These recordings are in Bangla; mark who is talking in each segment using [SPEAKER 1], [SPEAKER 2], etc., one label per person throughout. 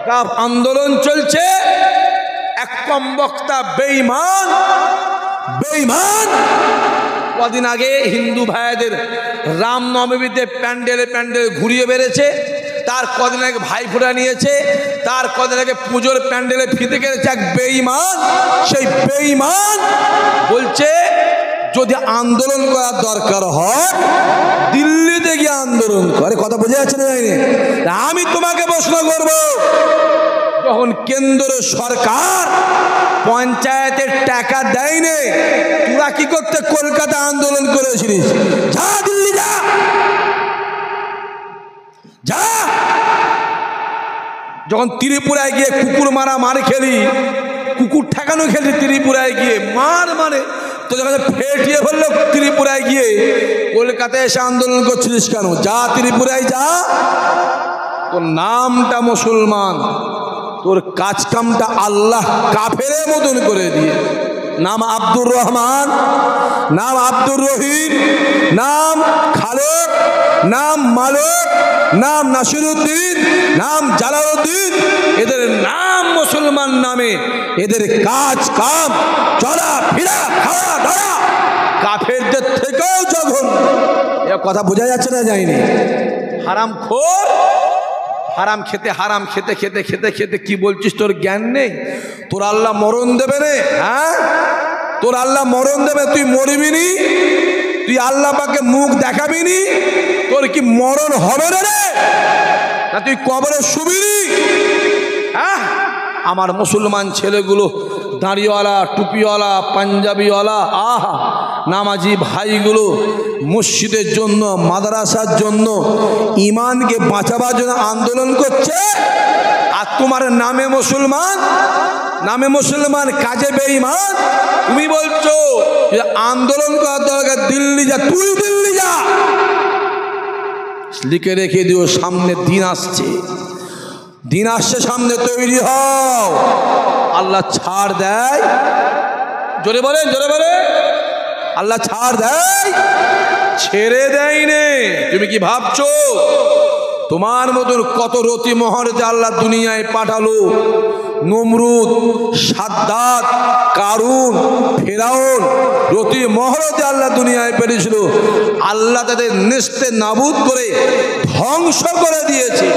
[SPEAKER 1] ওয়াকফ আন্দোলন চলছে, এক কম বক্তা বেঈমান বেঈমান কদিন আগে হিন্দু ভাইদের রামনবমীতে প্যান্ডেলে ঘুরিয়ে বেড়েছে, তার কদিন আগে ভাইফোঁটা নিয়েছে, তার কদিন আগে পুজোর প্যান্ডেলে ফিতে কেটেছে এক বেঈমান। সেই বেঈমান বলছে যদি আন্দোলন করার দরকার হয় দিল্লিতে গিয়ে আন্দোলন করে। কথা বোঝা যাচ্ছে না? আমি তোমাকে প্রশ্ন করব, যখন কেন্দ্র সরকার পঞ্চায়েতের টাকা দেয়নি, তোরা কি করতে কলকাতা আন্দোলন করেছিলিস? যা দিল্লি যা, যা। যখন ত্রিপুরায় গিয়ে কুকুর মার খেলি, কুকুর ঠেকানো খেলি ত্রিপুরায় গিয়ে মার মানে তো যখন ফেটিয়ে ফেললো ত্রিপুরায় গিয়ে, কলকাতায় এসে আন্দোলন করছিলিস কেন? যা ত্রিপুরায় যা। তোর নামটা মুসলমান, তোর কাজকামটা আল্লাহ কাফেরের মতন করে দিয়ে। নাম আব্দুর রহমান, নাম আব্দুর রহিম, নাম খালেদ, নাম মালিক, নাম নাসিরুদ্দিন, নাম জালালউদ্দিন, এদের নাম মুসলমান নামে, এদের কাজ কাম চলা ফিরা খাওয়া দাওয়া কাফেরদের থেকেও জঘন্য। এ কথা বোঝা যাচ্ছে না? যায়নি? হারামখোর, হারাম খেতে খেতে খেতে কি বলছিস? তোর জ্ঞান নেই? তোর আল্লাহ মরণ দেবে রে? হ্যাঁ, তোর আল্লাহ মরণ দেবে, তুই মরবি নি? তুই আল্লাহ পাকে মুখ দেখাবি নি? তোর কি মরণ হবে রে? না তুই কবরে শুবি? হ্যাঁ, আমার মুসলমান ছেলেগুলো দাড়িওয়ালা, টুপিওয়ালা, পাঞ্জাবিওয়ালা, আহা নামাজি ভাইগুলো মসজিদের জন্য, মাদ্রাসার জন্য, ইমানকে বাঁচাবার জন্য আন্দোলন করছে। আর তোমার নামে মুসলমান, নামে মুসলমান, কাজে বেঈমান। তুমি বলছো যে আন্দোলন করার দরকার, দিল্লি যা, তুই দিল্লি যা। লিখে রেখে দিও, সামনে দিন আসছে, দিন আসছে সামনে, তৈরি হও। আল্লাহ ছাড় দেয়, জোরে বলেন, জোরে বলে। আল্লাহ ছাড় দেয়, ছেড়ে দেয়নি। তুমি কি ভাবছো তোমার মতন কত রতি মহরতে আল্লাহ দুনিয়ায় পাঠালো? নমরুদ, সাদ্দাত, কারুন, ফেরাউন, রতি মহরতে আল্লাহ দুনিয়ায় পেরেছিল। আল্লাহ তাদের নেস্তে নাবুদ করে ধ্বংস করে দিয়েছে।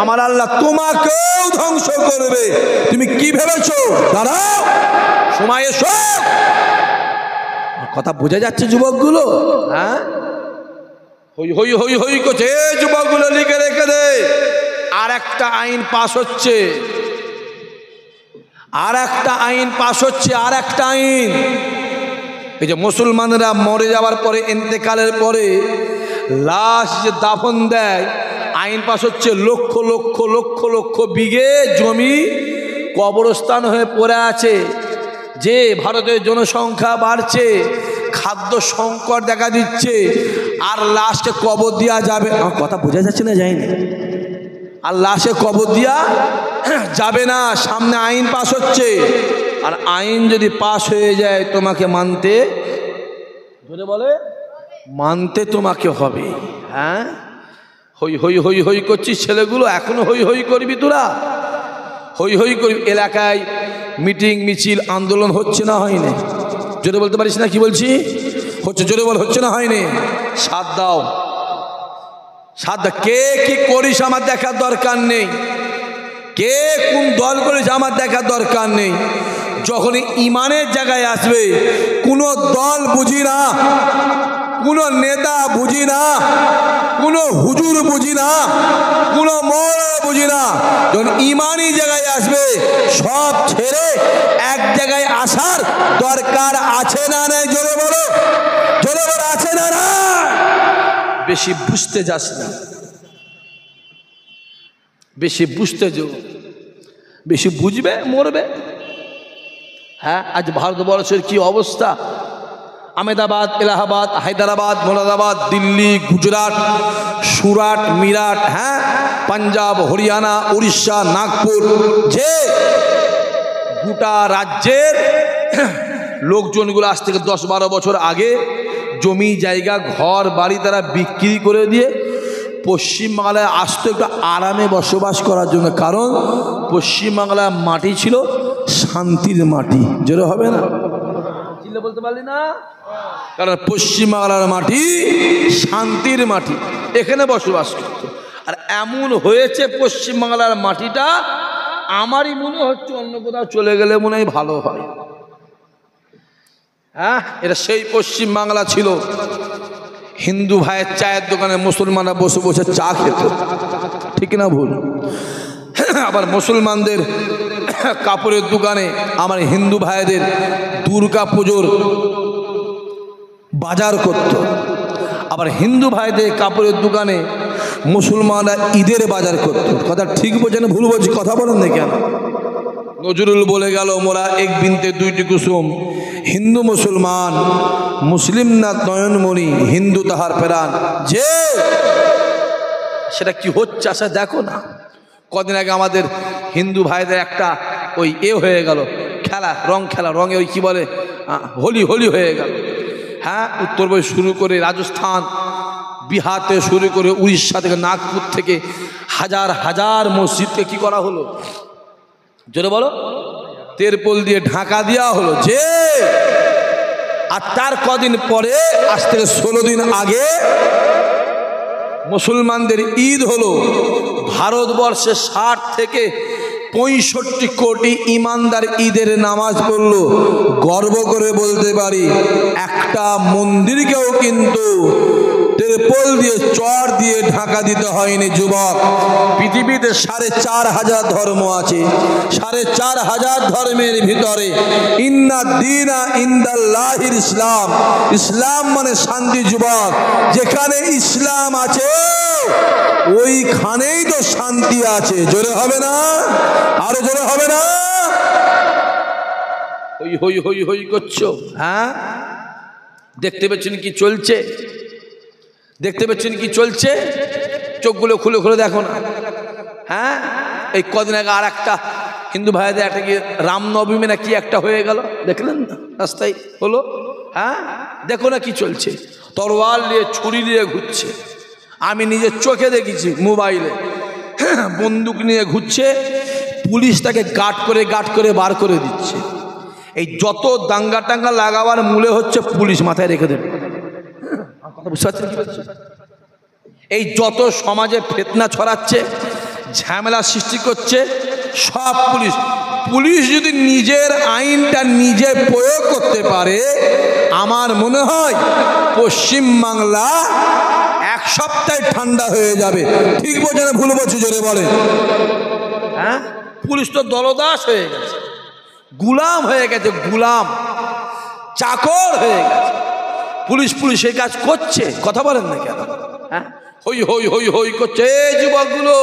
[SPEAKER 1] আমার আল্লাহ তোমাকেও ধ্বংস করবে। তুমি কি ভেবেছো? দাঁড়াও, সময় এসো। কথা বোঝা যাচ্ছে যুবকগুলো? হ্যাঁ, হই হই হই হই করছে যুবকগুলো, লিখে রেখে দে। আর একটা আইন পাস হচ্ছে, আর একটা আইন পাস হচ্ছে, আর একটা আইন। এই যে মুসলমানরা মরে যাওয়ার পরে, ইন্তেকালের পরে লাশ যে দাফন দেয়, আইন পাস হচ্ছে। লক্ষ লক্ষ লক্ষ লক্ষ বিঘে জমি কবরস্থান হয়ে পড়ে আছে। যে ভারতের জনসংখ্যা বাড়ছে, খাদ্য সংকট দেখা দিচ্ছে, আর লাশকে কবর দেওয়া যাবে। আমার কথা বোঝা যাচ্ছে না? যায়নি? আর লাশে কবর দেওয়া যাবে না। সামনে আইন পাস হচ্ছে, আর আইন যদি পাস হয়ে যায় তোমাকে মানতে, ধরে বলে মানতে তোমাকে হবে। হ্যাঁ, হই হই হই হই করছিস ছেলেগুলো, এখনো হই হই করবি তোরা? হই হই করবি। এলাকায় মিটিং মিছিল আন্দোলন হচ্ছে না হয়নি? জোরে বলতে পারিস না? কি বলছি? হচ্ছে, জোরে বল। হচ্ছে না হয়নি? সাথ দাও, সাথ দাও। কে কি করিস আমার দেখার দরকার নেই, কে কোন দল করিস আমার দেখার দরকার নেই। যখন ইমানের জায়গায় আসবে, কোনো দল বুঝি না, কোনো নেতা বুঝি না, কোনো হুজুর বুঝি না, কোনো মৌলানা বুঝি না। যখন ইমানি জায়গায় আসবে, সব ছেড়ে এক জায়গায় আসার দরকার আছে না নাই? জোরে বলো, জোরে বলো, আছে না না? বেশি বুঝতে যাস না, বেশি বুঝতে যাও, বেশি বুঝবে মরবে। হ্যাঁ, আজ ভারতবর্ষের কি অবস্থা! আহমেদাবাদ, এলাহাবাদ, হায়দ্রাবাদ, মোরাদাবাদ, দিল্লি, গুজরাট, সুরাট, মিরাট, হ্যাঁ, পাঞ্জাব, হরিয়ানা, উড়িষ্যা, নাগপুর, যে গোটা রাজ্যের লোকজনগুলো আজ থেকে 10-12 বছর আগে জমি জায়গা ঘর বাড়ি তারা বিক্রি করে দিয়ে পশ্চিমবাংলায় আসতো একটু আরামে বসবাস করার জন্য, কারণ পশ্চিমবাংলার মাটি ছিল শান্তির মাটি। জোরে হবে না? চিল্লে বলতে পারলি না? কারণ পশ্চিমবাংলার মাটি শান্তির মাটি, এখানে বসবাস করত। আর এমন হয়েছে পশ্চিমবাংলার মাটিটা, আমারই মনে হচ্ছে অন্য কোথাও চলে গেলে মনে হয় ভালো হয়। হ্যাঁ, এটা সেই পশ্চিমবাংলা ছিল, হিন্দু ভাইয়ের চায়ের দোকানে মুসলমানরা বসে বসে চা খেত, ঠিক না ভুল? আবার মুসলমানদের কাপড়ের দোকানে আমার হিন্দু ভাইদের দুর্গা পুজোর বাজার করত। আবার হিন্দু ভাইদের কাপড়ের দোকানে মুসলমানরা ঈদের বাজার করত। কথা ঠিক বলছেন ভুল বলছি? কথা বলেন না কেন? নজরুল বলে গেল, মোরা এক বিনতে দুইটি কুসুম, হিন্দু মুসলমান, মুসলিম না নয়নমণি, হিন্দু তাহার প্রাণ। যে সেটা কি হচ্ছে আচ্ছা দেখো না। কদিন আগে আমাদের হিন্দু ভাইদের একটা ওই হয়ে গেল খেলা, রং খেলা, রঙে ওই কি বলে হোলি, হোলি হয়ে গেল। হ্যাঁ, উত্তরবঙ্গ শুরু করে রাজস্থান, বিহার থেকে শুরু করে উড়িষ্যা থেকে, নাগপুর থেকে হাজার হাজার মসজিদকে কি করা হলো? জোরে বলো, তেরপল দিয়ে ঢাকা দেওয়া হলো। যে আর তার কদিন পরে, আজ থেকে 16 দিন আগে মুসলমানদের ঈদ হলো। ভারতবর্ষে 60 থেকে 65 কোটি ইমানদার ঈদের নামাজ পড়লো। গর্ব করে বলতে পারি, একটা মন্দিরকেও কিন্তু তেরপল দিয়ে, চর দিয়ে ঢাকা দিতে হয়নি। যুবক, পৃথিবীতে 4,500 ধর্ম আছে। 4,500 ধর্মের ভিতরে ইন্না দীনা ইনদাল্লাহির ইসলাম, ইসলাম মানে শান্তি। যুবক, যেখানে ইসলাম আছে ওইখানেই তো শান্তি আছে। জোরে হবে না? আরো জোরে হবে না? হই হই হই হই করছো? হ্যাঁ, দেখতে পাচ্ছেন কি চলছে? দেখতে পাচ্ছেন কি চলছে? চোখগুলো খুলে খুলে দেখো না। হ্যাঁ, এই কদিন আগে আর একটা হিন্দু ভাইদের একটা কি রামনবমী না কি একটা হয়ে গেল, দেখলেন না? রাস্তায় হলো। হ্যাঁ, দেখো না কি চলছে? তরোয়াল নিয়ে, ছুরি নিয়ে ঘুরছে। আমি নিজের চোখে দেখেছি, মোবাইলে বন্দুক নিয়ে ঘুরছে। পুলিশ তাকে গার্ড করে বার করে দিচ্ছে। এই যত দাঙ্গা টাঙ্গা লাগাবার মূলে হচ্ছে পুলিশ, মাথায় রেখে দেবে। এই যত সমাজে ফিতনা ছড়াচ্ছে, ঝামেলা সৃষ্টি করছে, সব পুলিশ। পুলিশ যদি নিজের আইনটা নিজে প্রয়োগ করতে পারে, আমার মনে হয় পশ্চিমবাংলা 1 সপ্তাহে ঠান্ডা হয়ে যাবে। ঠিক বলছে না ভুল বলছি? জোরে বলে। হ্যাঁ, পুলিশ তো দলদাস হয়ে গেছে, গুলাম হয়ে গেছে, গুলাম চাকর হয়ে গেছে। পুলিশ এই কাজ করছে, কথা বলেন না কেন? হ্যাঁ, হই হই হই হই করছে। এই যুবকগুলো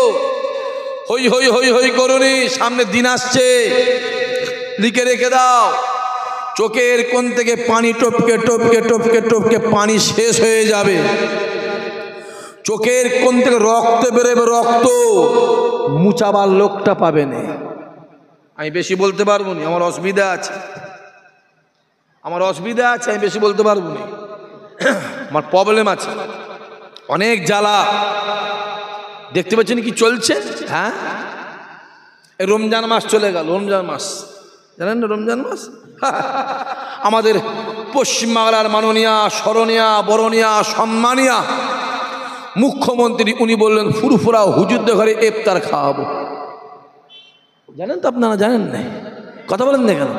[SPEAKER 1] হই হই হই হই করুনি, সামনে দিন আসছে, লিখে রেখে দাও। চোখের কোণ থেকে পানি টপকে টপকে টপকে টপকে পানি শেষ হয়ে যাবে। চোখের কোণ থেকে রক্ত বেরোবে, রক্ত মুচাবার লোকটা পাবে না। আমি বেশি বলতে পারবো না, আমার অসুবিধা আছে, আমি বেশি বলতে পারবো না, আমার প্রবলেম আছে, অনেক জ্বালা। দেখতে পাচ্ছেন কি চলছে? হ্যাঁ, এই রমজান মাস চলে গেল। রমজান মাস জানেন না? রমজান মাস আমাদের পশ্চিমবাংলার মাননীয়া, স্মরণীয়া, বরণীয়া, সম্মানীয়া মুখ্যমন্ত্রী উনি বললেন ফুরফুরা হুজুরদের ঘরে ইফতার খাওয়াবো। জানেন তো আপনারা? জানেন না? কথা বলেন না কেন?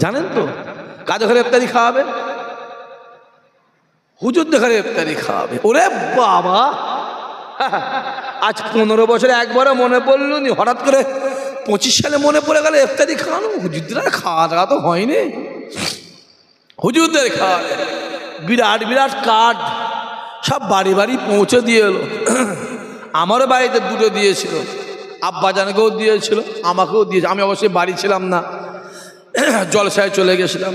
[SPEAKER 1] জানেন তো কাদের ঘরে ইফতারি খাওয়াবে? হুজুরদের ঘরে ইফতারি খাওয়াবে। ওরে বাবা, আজ 15 বছরে একবারও মনে পড়লো নি, হঠাৎ করে 25 সালে মনে পড়ে গেল ইফতারি খাওয়ানো। হুজুরদের খাওয়া দাওয়া তো হয়নি, হুজুরদের খাওয়াবে। বিরাট বিরাট কার্ড সব বাড়ি বাড়ি পৌঁছে দিয়ে এলো। আমারও বাড়িতে 2টো দিয়েছিল, আব্বাজানকেও দিয়েছিল, আমাকেও দিয়েছে। আমি অবশ্যই বাড়ি ছিলাম না, জলসায় চলে গেছিলাম।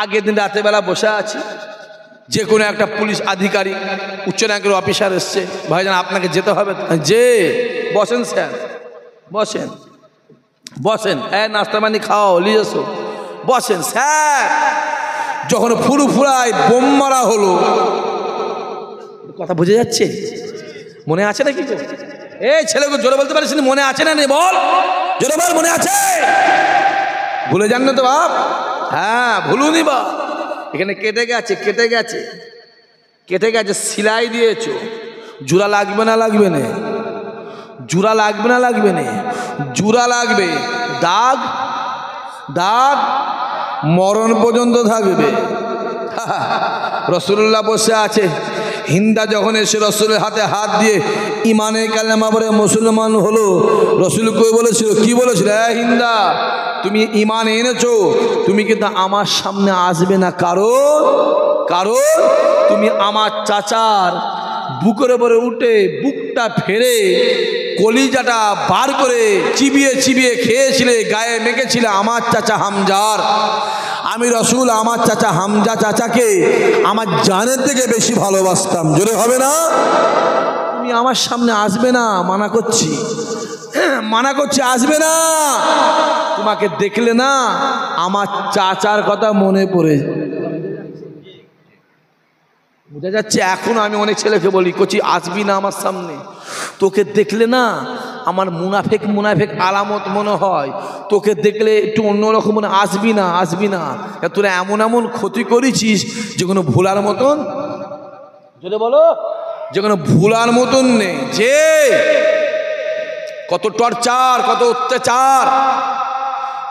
[SPEAKER 1] আগের দিন রাতের বেলা বসে আছি, যে কোনো একটা পুলিশ আধিকারিক, উচ্চ র্যাঙ্কের অফিসার এসছে, ভাইজান আপনাকে যেতে হবে। যে বসেন স্যার, বসেন বসেন, নাস্তা পানি খাও, নিয়ে এসো, বসেন স্যার। যখন ফুরফুরায় বোম মারা হলো, কথা বুঝে যাচ্ছে? মনে আছে নাকি গো? এই ছেলেগুলো জোরে বলতে পারিস না, মনে আছে না? নেই বল, জোরে বল, মনে আছে? ভুলে যান না তো বাপ? হ্যাঁ, ভুলুনি বা। এখানে কেটে গেছে, কেটে গেছে, কেটে গেছে, সিলাই দিয়েছো। জোড়া লাগবে না? লাগবে না? জোড়া লাগবে না? লাগবে না? জোড়া লাগবে। দাগ, দাগ মরণ পর্যন্ত থাকবে। রসুল্লাহ বসে আছে, হিন্দা যখন এসে রসুলের হাতে হাত দিয়ে ইমানে কালেমা পড়ে মুসলমান হলো, রসুল কই বলেছিল, কি বলেছিল? হিন্দা, তুমি ইমান এনেছো, তুমি কিন্তু আমার সামনে আসবে না। কারণ কারণ তুমি আমার চাচার বুকের উপরে উঠে বুকটা ফেরে কলিজাটা বার করে চিবিয়ে চিবিয়ে খেয়েছিলে, গায়ে মেখেছিলে আমার চাচা হামজার। আমি রসুল আমার চাচা হামজা চাচাকে আমার জানের থেকে বেশি ভালোবাসতাম। জোরে হবে না? তুমি আমার সামনে আসবে না, মানা করছি, মানা করছি, আসবে না। তোমাকে দেখলে না আমার চাচার কথা মনে পড়ে। বোঝা যাচ্ছে? এখন আমি অনেক ছেলেকে বলি, কচি আসবি না আমার সামনে, তোকে দেখলে না আমার মুনাফেক মুনাফেক আলামত মনে হয়, তোকে দেখলে একটু অন্যরকম মনে, আসবি না, আসবি না। তোরা এমন এমন ক্ষতি করেছিস যে কোনো ভুলার মতন, যদি বলো যে কোনো ভুলার মতন নেই। যে কত টর্চার, কত অত্যাচার,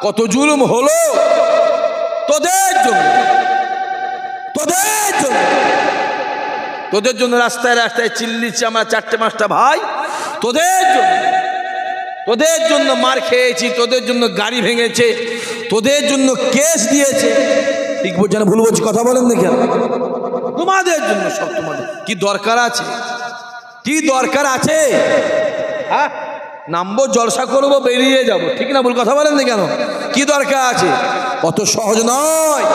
[SPEAKER 1] কত জুলুম হলো তোদের জন্য, তোদের জন্য, তোদের জন্য রাস্তায় রাস্তায় চিল্লিছি আমরা 4-5টা ভাই, তোদের জন্য, তোদের জন্য মার খেয়েছি, তোদের জন্য গাড়ি ভেঙেছে, তোদের জন্য কেস দিয়েছে। ঠিক বলছি না ভুল বলছি? কথা বলেন না কেন? তোমাদের জন্য সব। তোমাদের কি দরকার আছে? কি দরকার আছে? হ্যাঁ, নামবো, জলসা করবো, বেরিয়ে যাব, ঠিক না? ভুল কথা বলেন না কেন? কি দরকার আছে? অত সহজ নয়।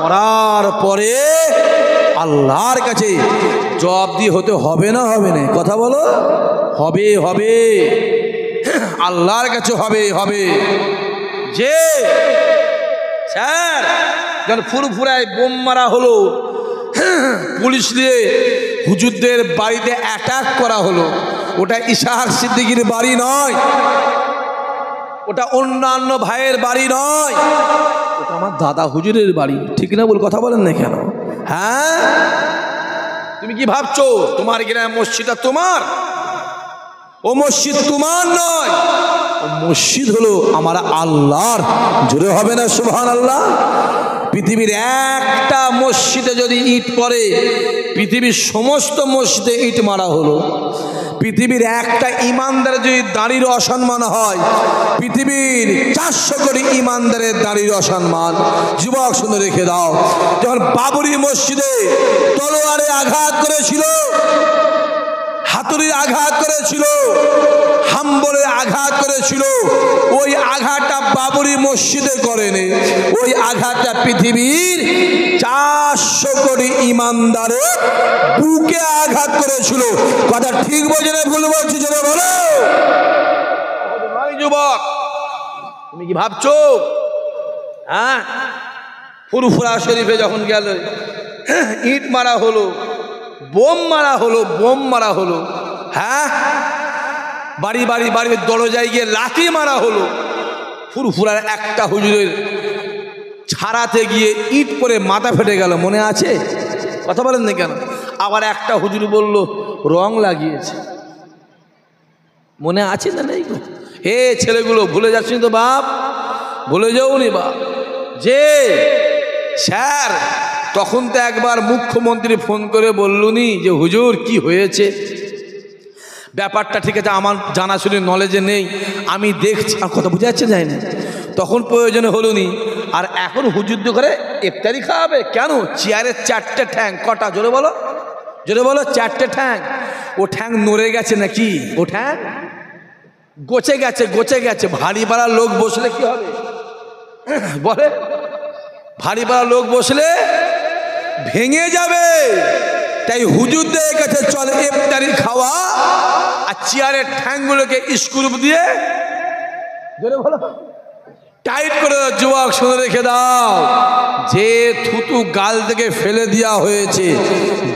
[SPEAKER 1] মরার পরে আল্লাহর কাছে জবাবদি হতে হবে না? হবে না? কথা বলো। হবে, হবে, আল্লাহর কাছে হবে, হবে। যে স্যার যখন ফুরফুরায় বোম মারা হলো, পুলিশ দিয়ে হুজুরদের বাড়িতে অ্যাটাক করা হলো, ওটা ইশাক সিদ্দিকীর বাড়ি নয়, ওটা অন্যান্য ভাইয়ের বাড়ি নয়, ওটা আমার দাদা হুজুরের বাড়ি। ঠিক না? বল, কথা বলেন না কেন? হ্যাঁ, তুমি কি ভাবছো তোমার গ্রাম মসজিদটা তোমার? ও মসজিদ তোমার নয়, ও মসজিদ হলো আমার আল্লাহর। জোরে হবে না সুবহানাল্লাহ? পৃথিবীর একটা মসজিদে যদি ইট পড়ে, পৃথিবীর সমস্ত মসজিদে ইট মারা হলো। পৃথিবীর একটা ইমানদারের যদি দাড়ির অসম্মান হয়, পৃথিবীর 400 কোটি ইমানদারের দাড়ির অসম্মান। যুবক শুনে রেখে দাও, যখন বাবরি মসজিদে তলোয়ারে আঘাত করেছিল, হাতুড়ির আঘাত করেছিল, হাম্বলে আঘাত করেছিল, ওই আঘাতটা বাবরি মসজিদে করেনি, ওই আঘাতটা পৃথিবীর 400 কোটি ইমানদারের বুকে আঘাত করেছিল। কথা ঠিক বলছে না ভুল বলছি? যেন বলো যুবক, তুমি কি ভাবছো? হ্যাঁ, ফুরফুরা শরীফে যখন গেল, ইট মারা হলো, বোম মারা হলো, বোম মারা হলো। হ্যাঁ, বাড়ি বাড়ি বাড়ি দরজায় গিয়ে লাঠি মারা হলো। ফুরফুরার একটা হুজুরের ছাড়াতে গিয়ে ইট পরে মাথা ফেটে গেল, মনে আছে? কথা বলেন না কেন? আবার একটা হুজুর বলল রং লাগিয়েছে, মনে আছে না? নেই গো? হে ছেলেগুলো, ভুলে যাচ্ছি তো বাপ, ভুলে যাওনি বাপ। যে স্যার তখন তো একবার মুখ্যমন্ত্রী ফোন করে বললুনি যে হুজুর কি হয়েছে, ব্যাপারটা ঠিক আছে আমার জানাশুনি নলেজে নেই, আমি দেখছি, আর কথা বুঝে যাচ্ছে যায় না, তখন প্রয়োজনে হলুনি। আর এখন হুজুর করে ইফতারি খাওয়াবে কেন? চেয়ারের 4টে ঠ্যাং, কটা? জোরে বলো, জোরে বলো। 4টে ঠ্যাং। ও ঠ্যাং নড়ে গেছে নাকি? ও ঠ্যাং গচে গেছে, গচে গেছে। ভারী পাড়ার লোক বসলে কি হবে বলে? ভারী পাড়ার লোক বসলে ভেঙে যাবে। তাই হুজুরদের কাছে চলে ইফতারি খাওয়া, আর চেয়ারের ঠ্যাংগুলোকে স্ক্রু দিয়ে, জোরে বলো, টাইট করে দাও যুবক, শুনে রেখে দাও, যে থুতু গাল থেকে ফেলে দেওয়া হয়েছে,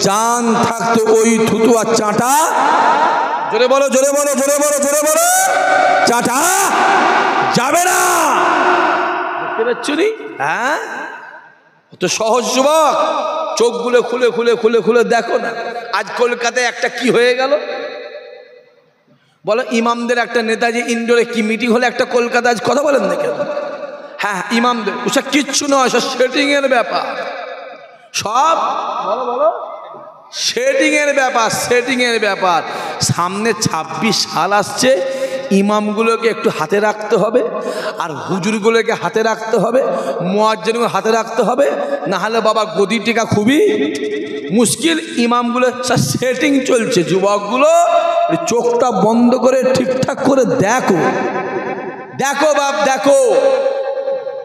[SPEAKER 1] জান থাকতে ওই থুতু আর চাটা, জোরে বলো জোরে বলো জোরে বলো জোরে বলো, চাটা যাবে না। দেখতে পাচ্ছ নি? হ্যাঁ, তো সহজ যুবক, চোখগুলো খুলে খুলে খুলে খুলে দেখো না। আজ কলকাতায় একটা কি হয়ে গেল বলো, ইমামদের একটা নেতাজি ইন্ডোরে কি মিটিং হলে একটা কলকাতা, আজ কথা বলেন না কেন? হ্যাঁ, ইমামদের ওসব কিচ্ছু নয়, সব সেটিং এর ব্যাপার, সব বলো বলো সেটিং এর ব্যাপার, সেটিং এর ব্যাপার। সামনে 26 সাল আসছে, ইমামগুলোকে একটু হাতে রাখতে হবে, আর হুজুরগুলোকে হাতে রাখতে হবে, মুয়াজ্জিনগুলোকে হাতে রাখতে হবে, না হলে বাবা গদি টেকা খুবই মুশকিল। ইমামগুলো সব সেটিং চলছে, যুবকগুলো চোখটা বন্ধ করে ঠিকঠাক করে দেখো, দেখো বাপ দেখো,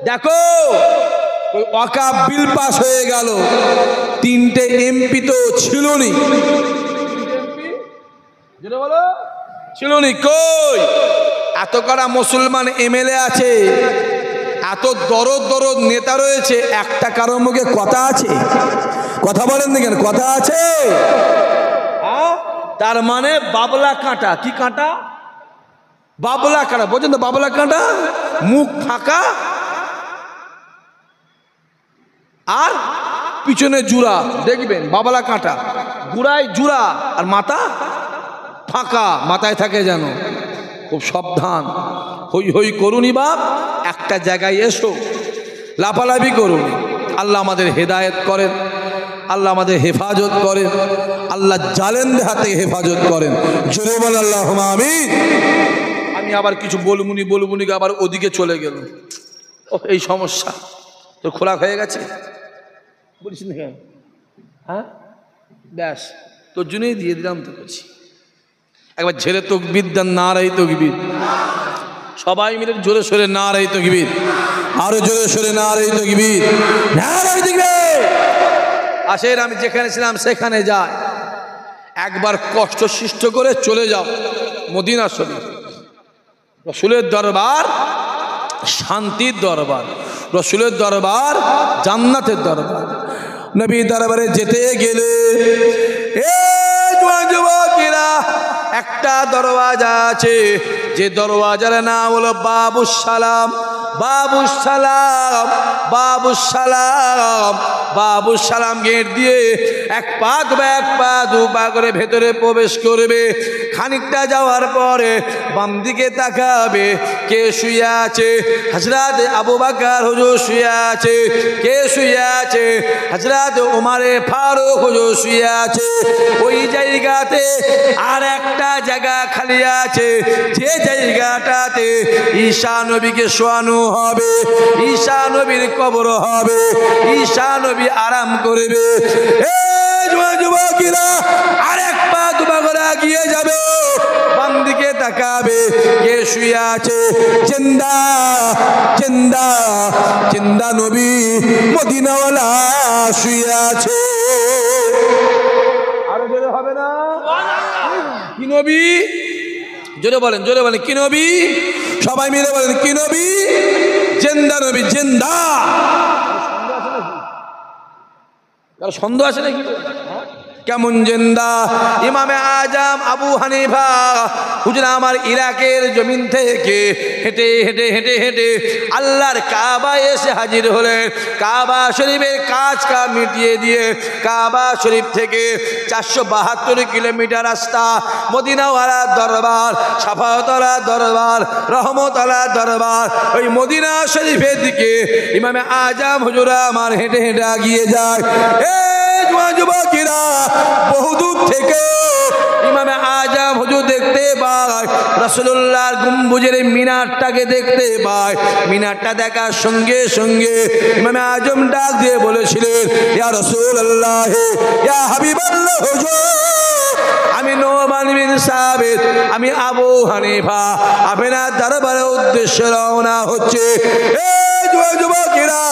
[SPEAKER 1] দেখো ওই ওয়াকাফ বিল পাস হয়ে গেল, 3টে এমপি তো ছিল নি, ছিল নি কই? এত কটা মুসলমান এমএলএ আছে, এত দরদ দরদ নেতা রয়েছে, একটা কারোর মুখে কথা আছে? কথা বলেন না কেন? কথা আছে? তার মানে বাবলা কাঁটা, কি কাঁটা? বাবলা কাঁটা, বোঝেন তো? বাবলা কাঁটা, মুখ ফাঁকা আর পিছনে জুড়া, দেখবেন বাবলা কাঁটা, গুড়ায় জুড়া আর মাথা ফাঁকা, মাথায় থাকে যেন। খুব সাবধান, হই হই করুনি বাপ, একটা জায়গায় এসো, লাফালাফি করুন। আল্লাহ আমাদের হেদায়েত করেন, আল্লাহ আমাদের হেফাজত করেন, আল্লাহ জালেমদের হাত থেকে হেফাজত করেন। জোরে বল আল্লাহুম্মা আমিন। আমি আবার কিছু বলবুনি আবার ওদিকে চলে গেল। ও এই সমস্যা, তো খোলা হয়ে গেছে বলছি না কেন? হ্যাঁ ব্যাস, তোর জন্যই দিয়ে দিলাম তো করছি। একবার ঝেড়ে তকবীর দেন, নারাই তকবীর, সবাই মিলে জোরে সোরে নারাই তকবীর, আরো জোরে সোরে নারাই তকবীর, নারাই তকবীর। আসেন, আমি যেখানে ছিলাম সেখানে যাই, একবার কষ্ট সৃষ্ট করে চলে যাও মদিনা শরীফ। রসুলের দরবার শান্তির দরবার, রসুলের দরবার জান্নাতের দরবার। নবী দরবারে যেতে গেলে যুবকেরা একটা দরওয়াজা আছে, যে দরওয়াজার নাম হলো বাবুস সালাম। বাবুস সালাম, বাবুস সালাম, বাবুস সালাম গেট দিয়ে এক পা দু পা করে ভেতরে প্রবেশ করবে। খানিকটা যাওয়ার পরে বাম দিকে তাকাবে, কে শুয়ে আছে? হযরত আবু বকর হুজুর শুয়ে আছে। কে শুয়ে আছে? হযরত উমরে ফারুক হুজুর শুয়ে আছে। ওই জায়গাতে আর একটা জায়গা খালি আছে, যে জায়গাটাতে ঈসা নবীকে শোয়ানো হবে, ঈসা নবীর কবর হবে, ঈসা নবী আরাম করবে। যুবকেরা আরেক পা দুপা করে এগিয়ে যাবে, বাম দিকে তাকাবে, কে শুয়ে আছে? জিন্দা জিন্দা জিন্দা নবী মদিনাওয়ালা শুয়ে আছে। আরো জোরে হবে না? কি নবী? জোরে বলেন, জোরে বলেন, কি নবী? সবাই মিলে বলেন, কি নবী? জিন্দা নবী, জিন্দা। কারো সন্দেহ আছে নাকি? কেমন জিন্দা? ইমামে আজম আবু হানিফা হুজুর আমার ইরাকের জমিন থেকে হেঁটে হেঁটে হেঁটে হেঁটে আল্লাহর কাবায় এসে হাজির হলেন। কাবা শরীফের কাজ মিটিয়ে দিয়ে কাবা শরীফ থেকে 472 কিলোমিটার রাস্তা, মদিনাওয়ালা দরবার, সাফাওয়াতওয়ালা দরবার, রহমতওয়ালা দরবার, ওই মদিনা শরীফের দিকে ইমামে আজম হুজুর আমার হেঁটে হেঁটে এগিয়ে যায়। যুবকেরা বহুদূর থেকে ইমামে আজম হুজুর দেখতে পায়, রাসূলুল্লাহর গম্বুজের মিনারটাকে দেখতে পায়। মিনারটা দেখার সঙ্গে সঙ্গে ইমামে আজম ডাক দিয়ে বলেছিলেন, ইয়া রাসূলুল্লাহ, ইয়া হাবিবাল্লাহ হুজুর, আমি নোমান বিন সাবিত, আমি আবু হানিফা আপনার দরবারের উদ্দেশ্যে রওনা হচ্ছে। যুবকেরা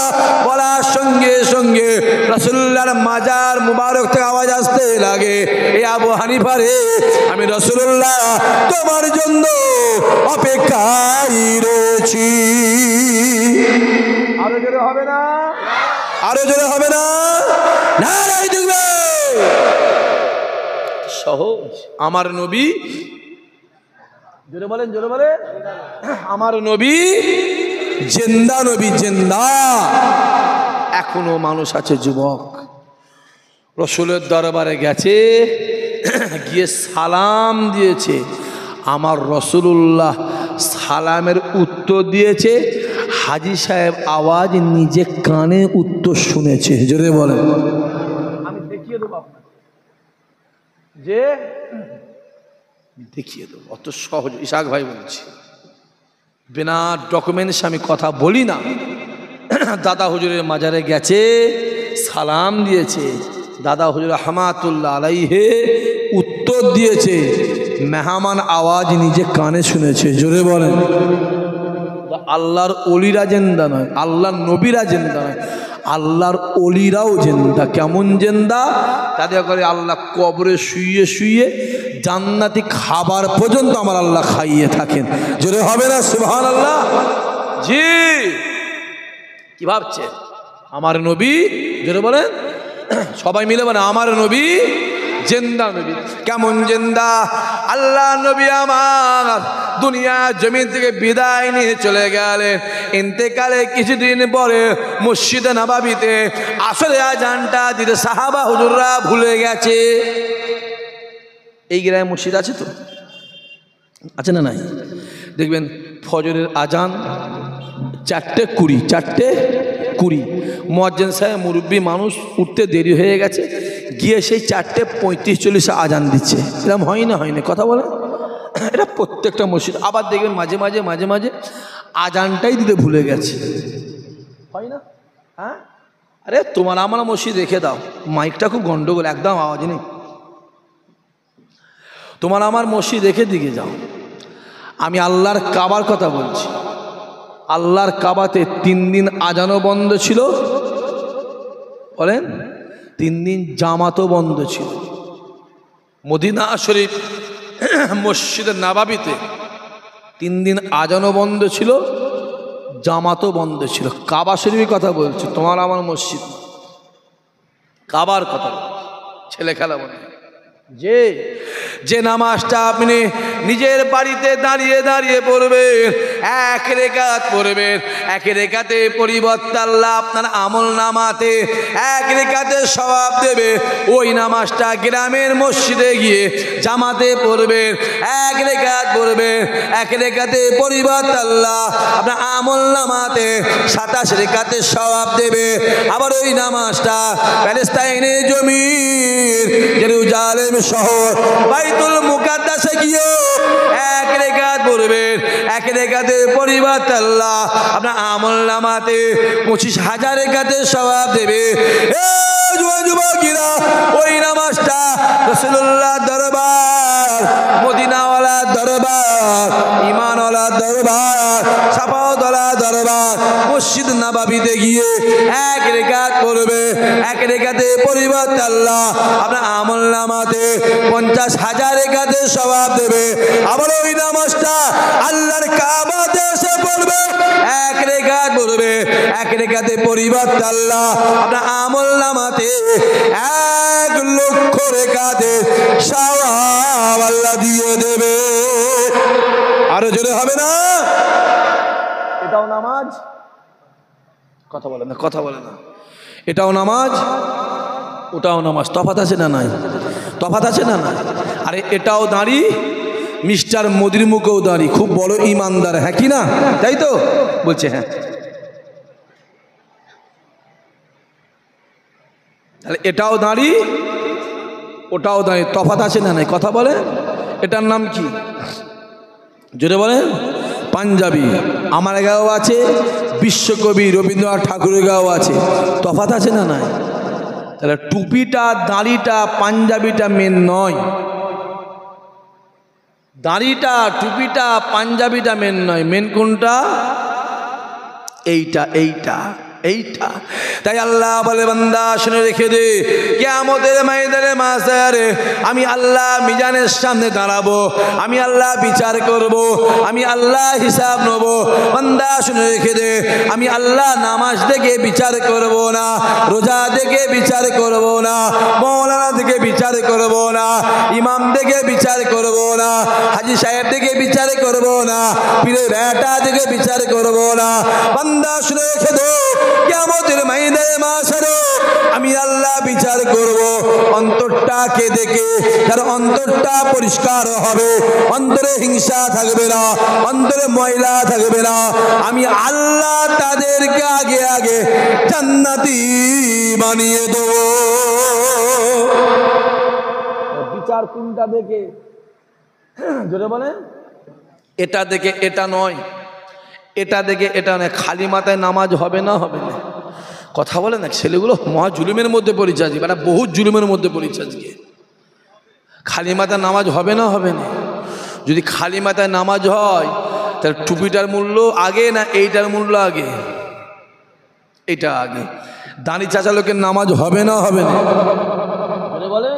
[SPEAKER 1] বলার সঙ্গে সঙ্গে রাসূলুল্লাহর মাজার মুবারক থেকে আওয়াজ আসতে লাগে, এ আবু হানিফা রে, আমি রাসূলুল্লাহ তোমার জন্য অপেক্ষায় রয়েছি। আরো জোরে হবে না, আরো জোরে হবে না, নারাই দেখবে সহজ। আমার নবী, জোরে বলেন, জোরে বলেন, আমার নবী জিন্দা নবী, জিন্দা। এখনো মানুষ আছে যুবক রসুলের দরবারে গেছে, গিয়ে সালাম দিয়েছে, আমার রসুল্লাহ সালামের উত্তর দিয়েছে, হাজী সাহেব আওয়াজ নিজে কানে উত্তর শুনেছে। জোরে বলেন, আমি দেখিয়ে দেবো আপনাকে, যে দেখিয়ে দেবো, অত সহজ। ইসাক ভাই বলছি, বিনা ডকুমেন্টস আমি কথা বলি না। দাদা হুজুরের মাজারে গেছে, সালাম দিয়েছে, দাদা হুজুর রহমাতুল্লাহ আলাইহে উত্তর দিয়েছে, মেহমান আওয়াজ নিজে কানে শুনেছে। জোরে বলেন, আল্লাহর অলিরা জেন্দা নয়, আল্লাহর নবীরা জেন্দা নয়, আল্লাহর অলিরাও জেন্দা। কেমন জেন্দা? তাদের করে আল্লাহ কবরে শুয়ে শুয়ে জান্নাতি খাবার পর্যন্ত আমার আল্লাহ খাইয়ে থাকেন। জোরে হবে না সুবহানাল্লাহ? জি, কি ভাবছে আমার নবী? জোরে বলেন, সবাই মিলে বলেন, আমার নবী জিন্দা নবী। কেমন জিন্দা? আল্লাহ নবী আমার দুনিয়া জমিন থেকে বিদায় নিয়ে চলে গেলেন, ইন্তেকালে কিছুদিন পরে মসজিদে নববীতে আসরে আজানটা দিতে সাহাবা হুজুররা ভুলে গেছে। এই গ্রামে মসজিদ আছে তো, আছে না নাই? দেখবেন ফজরের আজান 4:20, 4:20, মুয়াজ্জিন সাহেব মুরব্বী মানুষ, উঠতে দেরি হয়ে গেছে, গিয়ে সেই 4:35-40 আজান দিচ্ছে। এরকম হয় না, হয় না? কথা বলে, এটা প্রত্যেকটা মসজিদ। আবার দেখবেন মাঝে মাঝে মাঝে মাঝে আজানটাই দিতে ভুলে গেছে, হয় না? হ্যাঁ, আরে তোমার আমার মসজিদ রেখে দাও, মাইকটা খুব গন্ডগোল, একদম আওয়াজ নেই। তোমার আমার মসজিদ রেখে দিকে যাও। আমি আল্লাহর কাবার কথা বলছি। আল্লাহর কাবাতে 3 দিন আজানও বন্ধ ছিল, বলেন, 3 দিন জামাতও বন্ধ ছিল। মদিনা শরীফ মসজিদের নববীতে 3 দিন আজানও বন্ধ ছিল, জামাতও বন্ধ ছিল। কাবা শরীফের কথা বলছি, তোমার আমার মসজিদ, কাবার কথা। ছেলে খেলা বলে যে নামাজটা আপনি নিজের বাড়িতে দাঁড়িয়ে দাঁড়িয়ে পড়বেন, 1 রেকাত পড়বেন, 1 রেকাতে পরিবর্তে আল্লাহ আপনার আমল নামাতে 1 রেকাতে সওয়াব দেবে। ওই নামাজটা গ্রামের মসজিদে গিয়ে জামাতে পড়বেন, 1 রেকাত পড়বেন, 1 রেকাতে পরিবর্তে আল্লাহ আপনার আমল নামাতে 27 রেকাতে সওয়াব দেবে। আবার ওই নামাজটা প্যালেস্তাইনের জমির জেরুজালেম শহর বাইতুল মুকাদ্দাসে গিয়ে 1 রেকাত পড়বেন, 1 রেকাতে পরিবর্তে আল্লাহ আপনার আমল নামাতে 25,000 রেকাতে সওয়াব দেবে। যুবকেরা, ওই নামাজটা রাসূলুল্লাহ দরবার, মদিনাওয়ালা দরবার, ঈমানওয়ালা দরবার, সাফাওয়ালা দরবার, মসজিদ নববীতে গিয়ে 1 রেকাত পড়বে, 1 রেকাতে পরিবর্তে আল্লাহ আপনার আমল নামাতে 50,000 রেকাতে সওয়াব দেবে। আবার ওই নামাজটা আল্লাহর কাবাতে এসে পড়বে, 1 রেকাত পড়বে, 1 রেকাতে পরিবর্তে আল্লাহ আপনার আমল নামাতে 1 লক্ষ রেকাতে সওয়াব আল্লাহ দিয়ে দেবে। আরো জোরে হবে না? এটাও নামাজ? কথা বলে না, কথা বলে না। এটাও নামাজ, ওটাও নামাজ। তফাৎ আছে না নাই? তফাৎ আছে না নাই? আরে এটাও দাঁড়ি, মিস্টার মোদির মুখেও দাঁড়ি, খুব বড় ইমানদার, হ্যাঁ কি না? তাই তো বলছে, হ্যাঁ। তাহলে এটাও দাঁড়ি, ওটাও দাঁড়ি, তফাৎ আছে না নাই? কথা বলে। এটার নাম কি? জোরে বলেন। পাঞ্জাবি। আমার গাঁও আছে, বিশ্বকবি রবীন্দ্রনাথ ঠাকুরের গাঁও আছে, তফাৎ আছে না নাই? তাহলে টুপিটা, দাড়িটা, পাঞ্জাবিটা মেন নয়। দাড়িটা, টুপিটা, পাঞ্জাবিটা মেন নয়। মেন কোনটা? এইটা, এইটা, এইটা। তাই আল্লাহ বলে, বান্দা শুনে রেখে দে, কিয়ামতের ময়দানে মাশারে আমি আল্লাহ মিজানের সামনে দাঁড়াবো, আমি আল্লাহ বিচার করব, আমি আল্লাহ হিসাব নেব। বান্দা শুনে রেখে দে, আমি আল্লাহ নামাজ দেখে বিচার করব না, রোজা দেখে বিচার করব না, মৌলানা দেখে বিচার করব না, ইমাম দেখে বিচার করব না, হাজি সাহেব দেখে বিচার করব না, পীরের বেটা দেখে বিচার করব না। বান্দা শুনে রেখে দে, কিয়ামতের ময়দানে মাশারে আমি আল্লাহ বিচার করব অন্তরটাকে দেখে। তার অন্তরটা পরিষ্কার হবে, অন্তরে হিংসা থাকবে না, অন্তরে ময়লা থাকবে না। আমি আল্লাহ তাদেরকে আগে আগে জান্নাতি বানিয়ে দেব। বিচার কোনটা দেখে? জোরে বলেন, এটা দেখে এটা নয়, এটা দেখে এটা নয়। খালি মাথায় নামাজ হবে না, হবে না। কথা বলে না, ছেলেগুলো মহা জুলুমের মধ্যে পড়েছে আজকে, মানে বহু জুলুমের মধ্যে পড়েছে আজকে। খালি মাথায় নামাজ হবে না, হবে না। যদি খালি মাথায় নামাজ হয় তাহলে টুপিটার মূল্য আগে না এইটার মূল্য আগে? এটা আগে। দাঁড়ি চাচা লোকের নামাজ হবে না, হবে না? বলে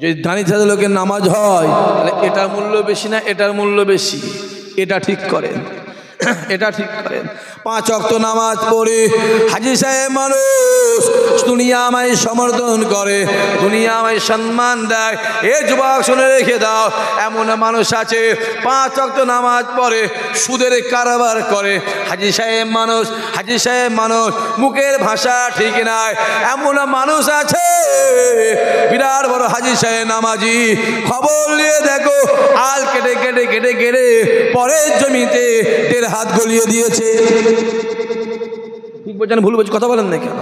[SPEAKER 1] যদি দাঁড়ি চাচা লোকের নামাজ হয় তাহলে এটার মূল্য বেশি না এটার মূল্য বেশি? এটা ঠিক করেন, এটা ঠিক করেন। 5 ওয়াক্ত নামাজ পড়ে হাজি সাহেব মানুষ, দুনিয়া আমায় সমর্থন করে, দুনিয়া আমায় সম্মান দেয়। এ যুবক শুনে রেখে দাও, এমন মানুষ আছে 5 ওয়াক্ত নামাজ পড়ে সুদের কারবার করে। হাজি সাহেব মানুষ, হাজি সাহেব মানুষ, মুখের ভাষা ঠিক নাই। এমন মানুষ আছে বিরাট বড় হাজি সাহেব নামাজি, খবর নিয়ে দেখো আল কেটে কেটে কেটে কেটে পরের জমিতে 1.5 হাত গলিয়ে দিয়েছে। ঠিক বলছেন ভুল বলছি? কথা বলেন না কেন?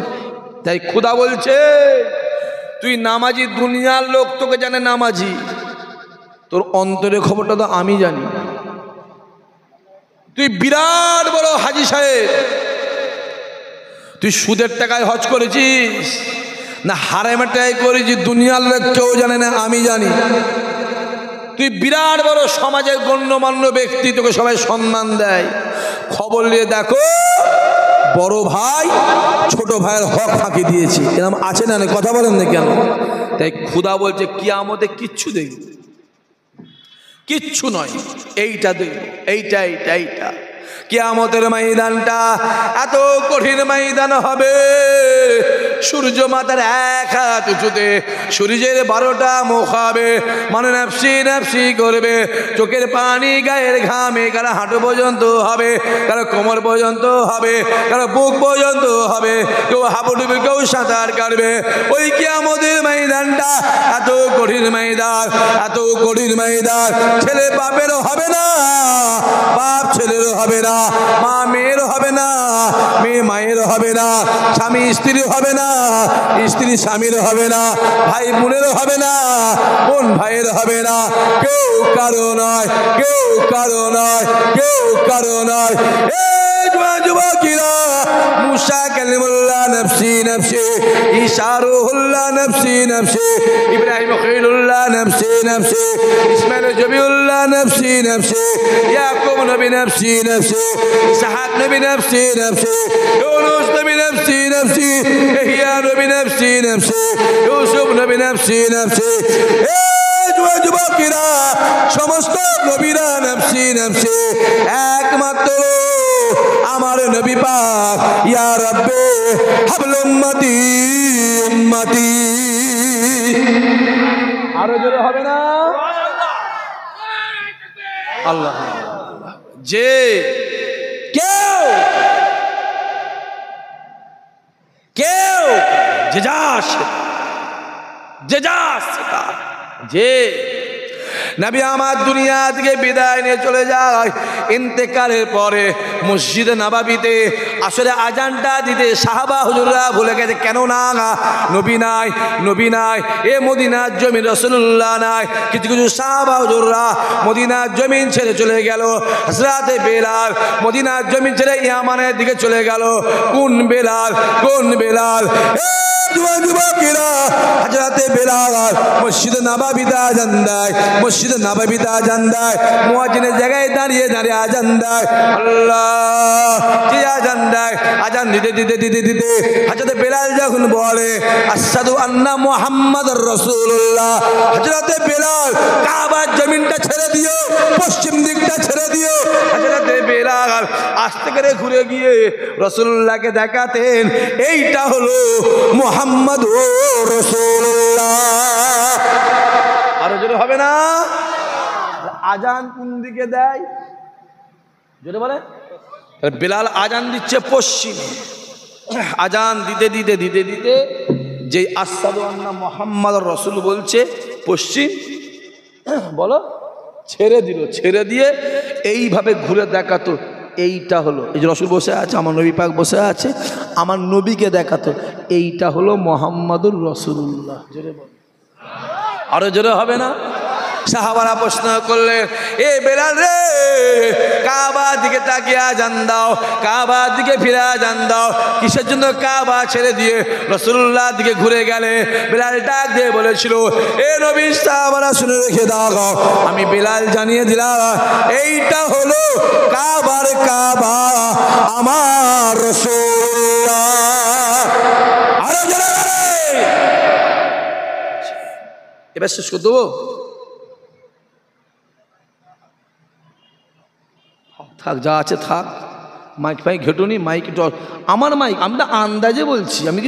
[SPEAKER 1] তাই খোদা বলছে তুই নামাজি, দুনিয়ার লোক তোকে জানে নামাজি, তোর অন্তরের খবরটা তো আমি জানি। তুই বিরাট বড় হাজি সাহেব, তুই সুদের টাকায় হজ করেছিস না হারামের টাকায় করেছিস, দুনিয়ার লোক কেউ জানে না, আমি জানি। তুই বিরাট বড় সমাজের গণ্যমান্য ব্যক্তি, তোকে সবাই সম্মান দেয়। খবর নিয়ে দেখো বড় ভাই ছোট ভাইয়ের হক ফাঁকি দিয়েছে, এরকম আছে না? কথা বলেন না কেন? তাই খোদা বলছে কিয়ামতে কিচ্ছু দেখবে, কিচ্ছু নয়, এইটা দেখবে, এইটা এইটা এইটা। কিয়ামতের ময়দানটা এত কঠিন ময়দান হবে, সূর্য মাথার 1 হাত উঁচুতে, সূর্যের 12টা মুখ হবে, মানে নাফসি নাফসি করবে, চোখের পানি গায়ের ঘামে কারো হাঁটু পর্যন্ত হবে, কারো কোমর পর্যন্ত হবে, কারো বুক পর্যন্ত হবে, কেউ হাবুডুবি, কেউ সাঁতার কাটবে। ওই কিয়ামতের ময়দানটা এত কঠিন ময়দান, এত কঠিন ময়দান, ছেলে বাপেরও হবে না, বাপ ছেলেরও হবে না, মা মেয়েরও হবে না, মেয়ে মায়েরও হবে না, স্বামী স্ত্রীর হবে না, স্ত্রী স্বামীর হবে না, ভাই বোনেরও হবে না, বোন ভাইয়ের হবে না, কেউ কারো নয়, কেউ কারো নয়, কেউ কারো নয়। যুবকেরা, মুসা কালিমুল্লাহ নফসি নফসি, ঈসা রূহুল্লাহ নফসি নফসি, ইব্রাহিম খলিলুল্লাহ নফসি নফসি, ইসমাইল জবিউল্লাহ নফসি নফসি, ইয়াকুব নবী নফসি নফসি, ইসহাক নবী নফসি নফসি, ইউনুস নবী নফসি নফসি, ইহইয়া নবী নফসি নফসি, ইউসুফ নবী নফসি নফসি। যুবকেরা, সমস্ত নবীরা নফসি নফসি, একমাত্র আমার নবী পাক ইয়া রাব্বে হাবল উম্মতি উম্মতি। আরো জোরে হবে না? আল্লাহ। যে কেউ কেউ যে যে নবী আমার দুনিয়া থেকে বিদায় নিয়ে চলে যায়, ইন্তেকালের পরে মসজিদে নববীতে আসলে আজানটা দিতে সাহাবা হুজুররা ভুলে গেছে। কেন না? নবী নাই, নবী নাই, এ মদিনার জমিন রাসূলুল্লাহ নাই। কিছু কিছু সাহাবা হুজুররা মদিনার জমিন ছেড়ে চলে গেল। হযরতে বেলাল মদিনার জমিন ছেড়ে ইয়ামানের দিকে চলে গেল। কোন বেলাল? কোন বেলাল? যুবকেরা, হযরতে বেলাল মসজিদে নববীতে আজান দেয়, মসজিদে নববীতে আজান দেয়, মুয়াজ্জিনের জায়গায় দাঁড়িয়ে দাঁড়িয়ে আজান দেয়। আল্লাহ যে আজান দেয়। আজান দিতে দিতে দিতে দিতে হযরত বেলাল যখন বলে আশহাদু আন্না মুহাম্মাদুর রাসূলুল্লাহ, হযরত বেলাল কাবার জমিনটা ছেড়ে দিও, পশ্চিম দিকটা ছেড়ে দিও। হযরত বেলাল আস্তে করে ঘুরে গিয়ে রাসূলুল্লাহকে দেখাতেন, এইটা হলো মুহাম্মাদুর রাসূলুল্লাহ। আরো জোরে হবে না? আজান কোন দিকে দেয়? জোরে বলে। বেলাল আজান দিচ্ছে পশ্চিমে। আজান দিতে দিতে দিতে দিতে যে আশহাদু আন্না মুহাম্মাদুর রাসূল বলছে পশ্চিম, বলো, ছেড়ে দিল। ছেড়ে দিয়ে এইভাবে ঘুরে দেখাতো, এইটা হলো, এই যে রাসূল বসে আছে, আমার নবী পাক বসে আছে, আমার নবীকে দেখাতো, এইটা হলো মুহাম্মাদুর রাসূলুল্লাহ। জোরে বল। আরো জোরে হবে না? সাহাবারা প্রশ্ন করলেন, এ বেলাল রে, কাবা দিকে তাকিয়ে আজান দাও, কাবা দিকে ফিরে আজান দাও, কিসের জন্য কাবা ছেড়ে দিয়ে রাসূলুল্লাহ দিকে ঘুরে গেলে? বেলাল ডাক দিয়ে বলেছিল, এ নবী, সাহাবারা শুনে রেখে দাও, আমি বেলাল জানিয়ে দিলাম, এইটা হলো কাবার কাবা, আমার রাসূলুল্লাহ। আরো জোরে বলে। এবার শেষ করে দেবো? থাক, যা আছে থাক, মাইক ফাইক ঘেটুনি, মাইক আমার মাইক, আমরা আন্দাজে বলছি, আমি কিছু